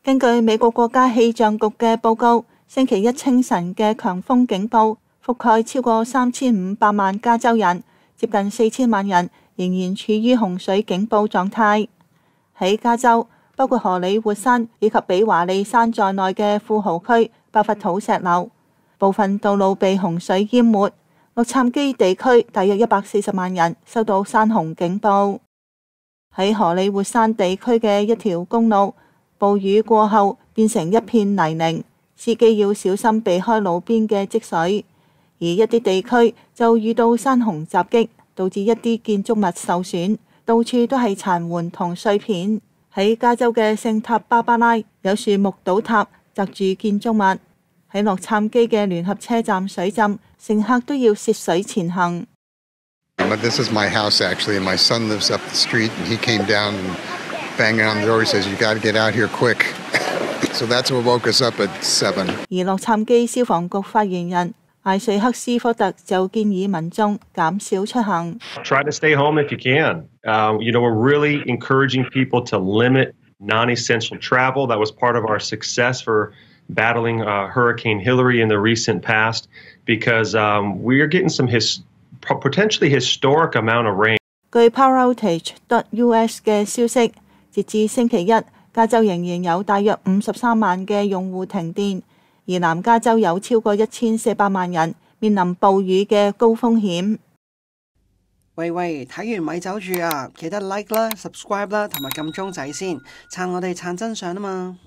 根據美國國家氣象局嘅報告，星期一清晨嘅強風警報覆蓋超過3500萬加州人，接近4000萬人仍然處於洪水警報狀態。喺加州，包括荷里活山以及比華利山在內嘅富豪區爆發土石流，部分道路被洪水淹沒。洛杉磯地區大約140萬人收到山洪警報。喺荷里活山地區嘅一條公路，暴雨過後變成一片泥濘，司機要小心避開路邊嘅積水。而一啲地區就遇到山洪襲擊，導致一啲建築物受損，到處都係殘垣同碎片。喺加州嘅聖塔芭芭拉，有樹木倒塌砸住建築物。喺洛杉磯嘅聯合車站水浸，乘客都要涉水前行。This is my house actually, and my son lives up the street, and he came down and banging on the door. He says, "You got to get out here quick." So that's what woke us up at 7. 而洛杉磯消防局發言人艾瑞克斯科特就建議民眾減少出行。Try to stay home if you can. We're really encouraging people to limit non-essential travel. That was part of our success for battling Hurricane Hillary in the recent past, because we are getting some potentially historic amount of rain. 據 PowerOutage.US 嘅消息，截至星期一，加州仍然有大約53萬嘅用戶停電，而南加州有超過1400萬人面臨暴雨嘅高風險。喂，睇完咪走住啊！記得 like 啦、subscribe 啦，同埋撳鐘仔先，撐我哋撐真相啊嘛！